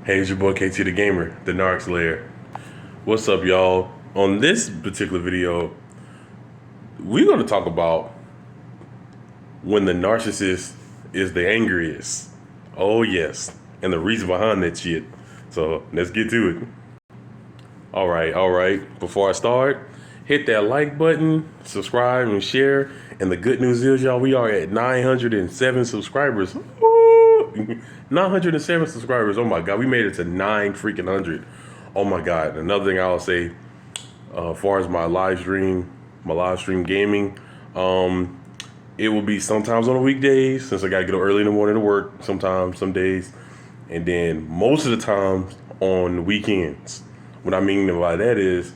Hey, it's your boy KT the Gamer, the Narc Slayer. What's up, y'all? On this particular video, we're going to talk about when the narcissist is the angriest. Oh, yes. And the reason behind that shit. So, let's get to it. All right. Before I start, hit that like button, subscribe, and share. And the good news is, y'all, we are at 907 subscribers. Woo! 907 subscribers. Oh my God, we made it to 9 freaking 100. Oh my God. Another thing I'll say, as far as my live stream gaming, it will be sometimes on the weekdays since I got to get up early in the morning to work. Sometimes, some days, and then most of the time on the weekends. What I mean by that is,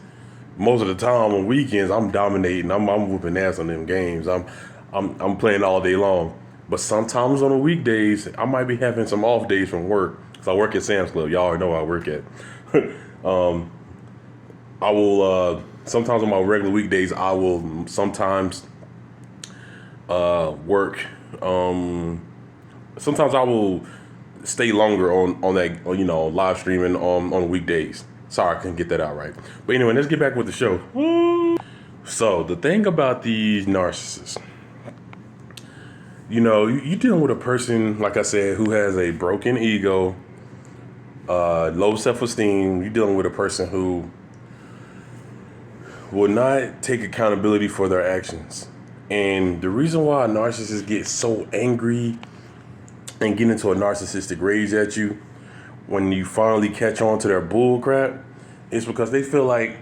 most of the time on weekends I'm dominating. I'm whooping ass on them games. I'm playing all day long. But sometimes on the weekdays I might be having some off days from work. Cause I work at Sam's Club. Y'all already know where I work at. I will sometimes on my regular weekdays I will sometimes work. Sometimes I will stay longer on that live streaming on weekdays. Sorry, I couldn't get that out right. But anyway, let's get back with the show. So the thing about these narcissists, you dealing with a person, like I said, who has a broken ego, low self-esteem. You're dealing with a person who will not take accountability for their actions. And the reason why narcissists get so angry and get into a narcissistic rage at you when you finally catch on to their bull crap is because they feel like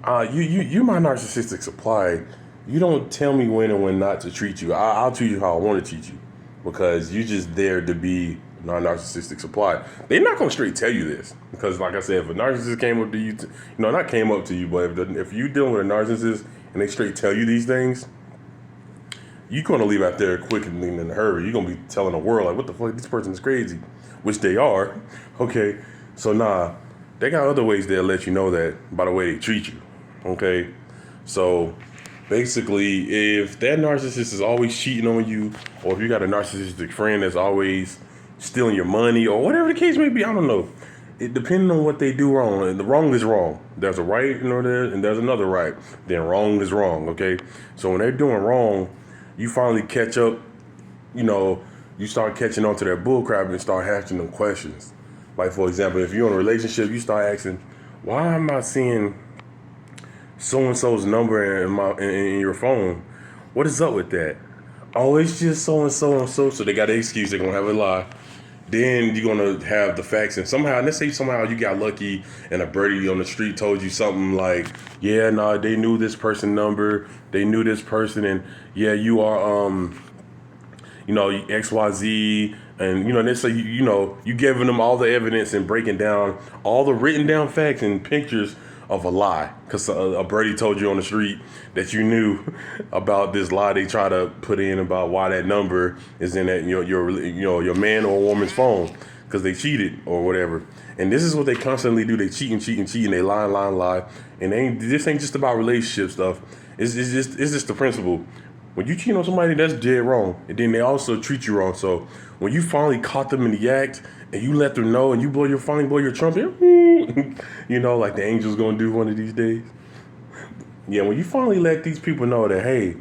you're my narcissistic supply. You don't tell me when and when not to treat you. I'll treat you how I want to treat you because you're just there to be my narcissistic supply. They're not going to straight tell you this because, like I said, if a narcissist came up to you, not came up to you, but if you're dealing with a narcissist and they straight tell you these things, you're going to leave out there quick and in a hurry. You're going to be telling the world, like, what the fuck, this person is crazy, which they are. Okay, so they got other ways they'll let you know that by the way they treat you. Okay, so basically, if that narcissist is always cheating on you, or if you got a narcissistic friend that's always stealing your money, or whatever the case may be, I don't know. It depending on what they do wrong, and the wrong is wrong. There's a right, and there's another right. Then wrong is wrong. Okay, so when they're doing wrong, you finally catch up. You start catching on to their bullcrap and start asking them questions. Like, for example, if you're in a relationship, you start asking, why am I seeing so-and-so's number in your phone? What is up with that? Oh, it's just so-and-so and so. So they got an excuse. They're going to have a lie. Then you're going to have the facts. And let's say somehow you got lucky and a birdie on the street told you something like, yeah, no, they knew this person number. They knew this person. And yeah, you are, XYZ. And, they say, you giving them all the evidence and breaking down all the written down facts and pictures of a lie. Because a birdie told you on the street that you knew about this lie they try to put in about why that number is in that your man or woman's phone because they cheated or whatever. And this is what they constantly do. They cheat and cheat and cheat and they lie. And this ain't just about relationship stuff. It's just the principle. When you cheat on somebody, that's dead wrong. And then they also treat you wrong. So when you finally caught them in the act and you let them know and you finally blow your trumpet, like the angel's gonna do one of these days. Yeah, when you finally let these people know that, hey,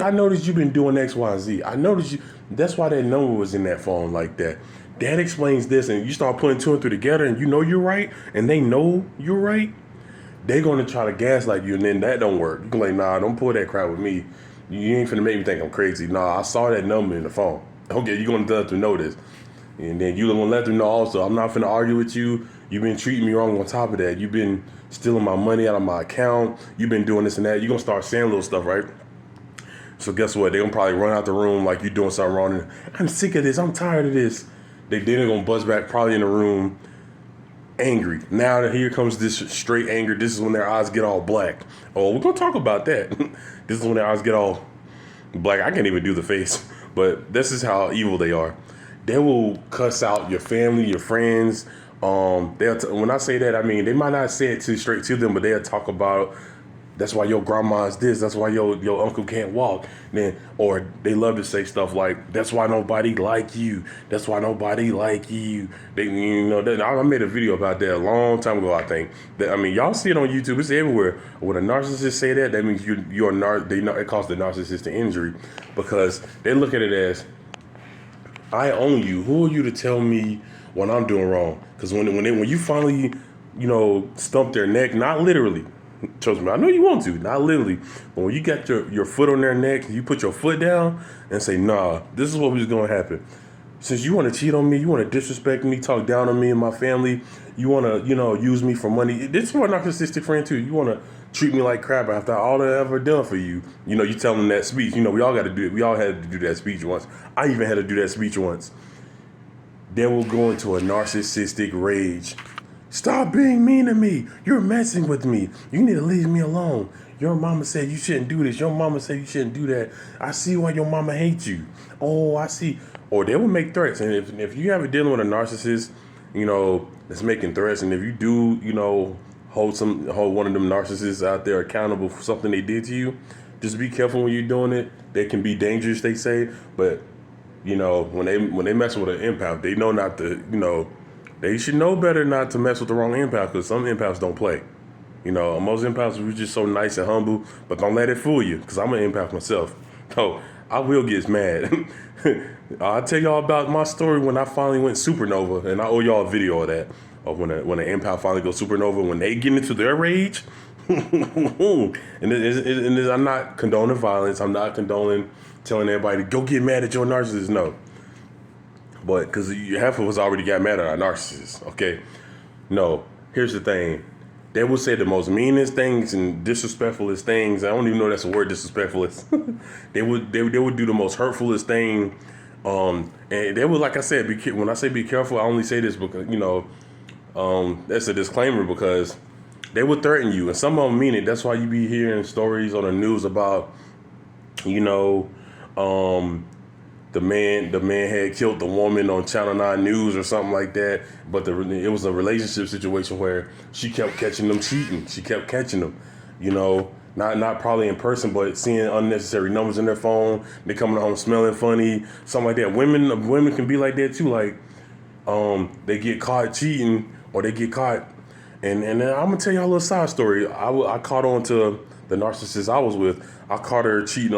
I noticed you've been doing X, Y, Z. I noticed that's why that number was in that phone like that. That explains this, and you start putting two and three together and you're right, and they know you're right. They're going to try to gaslight you, and then that don't work. You can like, nah, don't pull that crap with me. You ain't finna make me think I'm crazy. Nah, I saw that number in the phone. Okay, you're going to let them know this. And then you're going to let them know also, I'm not finna argue with you. You've been treating me wrong on top of that. You've been stealing my money out of my account. You've been doing this and that. You're going to start saying little stuff, right? So guess what? They're going to probably run out the room like you're doing something wrong. And I'm sick of this. I'm tired of this. They're going to buzz back probably in the room angry. Now that here comes this straight anger. This is when their eyes get all black. Oh, we're gonna talk about that. This is when their eyes get all black. I can't even do the face, but this is how evil they are. They will cuss out your family, your friends. When I say that, I mean they might not say it straight to them, but they'll talk about That's why your grandma's this. That's why your uncle can't walk. Then, or they love to say stuff like, "That's why nobody like you. That's why nobody like you." I made a video about that a long time ago. I think that, I mean, y'all see it on YouTube. It's everywhere. When a narcissist say that, that means it calls the narcissist an injury, because they look at it as, I own you. Who are you to tell me what I'm doing wrong? Because when you finally, stump their neck, not literally. Trust me, I know you want to, not literally. But when you got your foot on their neck, you put your foot down and say, nah, this is what was going to happen. Since you want to cheat on me, you want to disrespect me, talk down on me and my family, you want to, use me for money. This is for a narcissistic friend too. You want to treat me like crap after all I ever done for you. You tell them that speech. We all got to do it. We all had to do that speech once. I even had to do that speech once. Then we'll go into a narcissistic rage. Stop being mean to me. You're messing with me. You need to leave me alone. Your mama said you shouldn't do this. Your mama said you shouldn't do that. I see why your mama hates you. Oh, I see. Or they will make threats. And if you have a dealing with a narcissist, that's making threats, and if you do, hold one of them narcissists out there accountable for something they did to you, just be careful when you're doing it. They can be dangerous, they say, but when they mess with an empath, they know not to, they should know better not to mess with the wrong empath, because some empaths don't play. Most empaths are just so nice and humble, but don't let it fool you, because I'm an empath myself. So I will get mad. I'll tell y'all about my story when I finally went supernova, and I owe y'all a video of that, of when an empath finally goes supernova, when they get into their rage. and I'm not condoning violence. I'm not condoning telling everybody to go get mad at your narcissist. No. But because half of us already got mad at our narcissists, okay? No. Here's the thing. They would say the most meanest things and disrespectfulest things. I don't even know that's a word, disrespectfulest. they would do the most hurtfulest thing. And they would, like I said, when I say be careful, I only say this because, that's a disclaimer, because they would threaten you. And some of them mean it. That's why you be hearing stories on the news about, the man had killed the woman on Channel 9 News or something like that. But it was a relationship situation where she kept catching them cheating. She kept catching them, not probably in person, but seeing unnecessary numbers in their phone. They coming home smelling funny, something like that. Women can be like that too. Like, they get caught cheating, or they get caught. And then I'm gonna tell y'all a little side story. I caught on to the narcissist I was with. I caught her cheating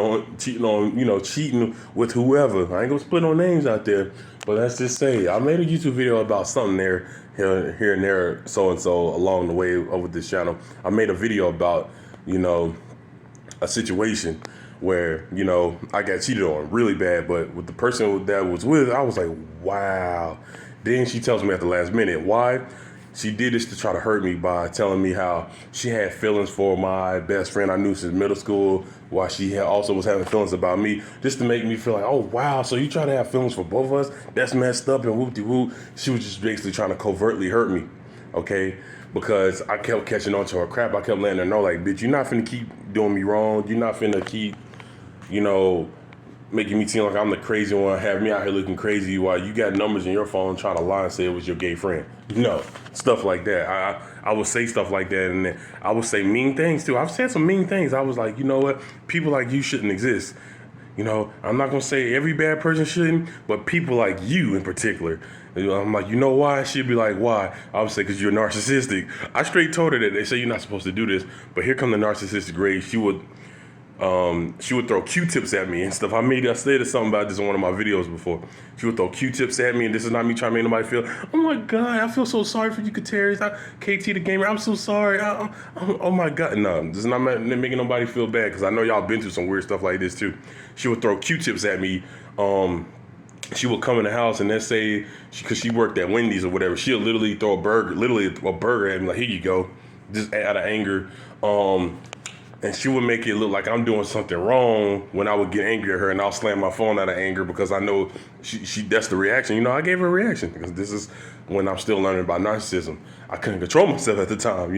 with whoever. I ain't gonna split no names out there, but let's just say I made a YouTube video about something here and there, so and so along the way over this channel. I made a video about a situation where I got cheated on really bad, but with the person that I was with, I was like, wow. Then she tells me at the last minute why. She did this to try to hurt me by telling me how she had feelings for my best friend I knew since middle school, while she also was having feelings about me, just to make me feel like, oh, wow, so you try to have feelings for both of us? That's messed up, and whoop-de-whoop. She was just basically trying to covertly hurt me, okay? Because I kept catching on to her crap. I kept letting her know, like, bitch, you're not finna keep doing me wrong. You're not finna keep, making me seem like I'm the crazy one, have me out here looking crazy while you got numbers in your phone trying to lie and say it was your gay friend. Stuff like that. I would say stuff like that, and then I would say mean things too. I've said some mean things. I was like, you know what? People like you shouldn't exist. I'm not gonna say every bad person shouldn't, but people like you in particular. I'm like, you know why? She'd be like, why? I would say, because you're narcissistic. I straight told her that they say you're not supposed to do this, but here come the narcissistic rage. She would throw Q-tips at me and stuff. I said something about this in one of my videos before. She would throw Q-tips at me, and this is not me trying to make nobody feel, oh my God, I feel so sorry for you, Katerius. KT the gamer, I'm so sorry. Oh my God. No, this is not making nobody feel bad, because I know y'all been through some weird stuff like this too. She would throw Q-tips at me. She would come in the house, and let's say, because she worked at Wendy's or whatever, she'll literally throw a burger at me, like, here you go, just out of anger. And she would make it look like I'm doing something wrong when I would get angry at her, and I'll slam my phone out of anger, because I know she that's the reaction. I gave her a reaction, because this is when I'm still learning about narcissism. I couldn't control myself at the time,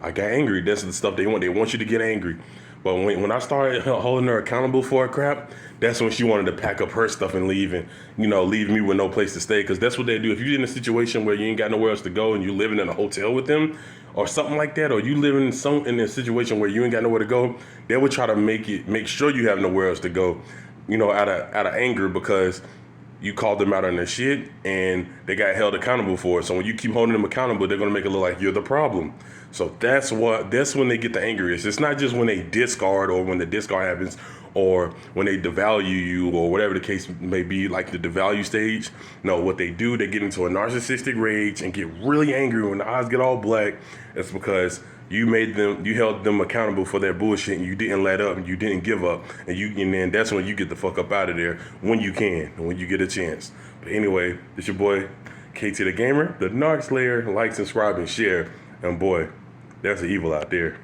I got angry. That's the stuff they want. They want you to get angry. But when I started holding her accountable for her crap, that's when she wanted to pack up her stuff and leave, and leave me with no place to stay. Because that's what they do. If you're in a situation where you ain't got nowhere else to go and you living in a hotel with them, or something like that, or you living in a situation where you ain't got nowhere to go, they would try to make sure you have nowhere else to go, out of anger, because you called them out on their shit and they got held accountable for it. So when you keep holding them accountable, they're gonna make it look like you're the problem. So that's when they get the angriest. It's not just when they discard, or when the discard happens, or when they devalue you, or whatever the case may be, like the devalue stage. No, what they do, they get into a narcissistic rage and get really angry when the eyes get all black. It's because you held them accountable for their bullshit, and you didn't let up, and you didn't give up, and then that's when you get the fuck up out of there when you can, when you get a chance. But anyway, it's your boy KT the Gamer, the Narc Slayer. Like, subscribe, and share. And boy, there's an evil out there.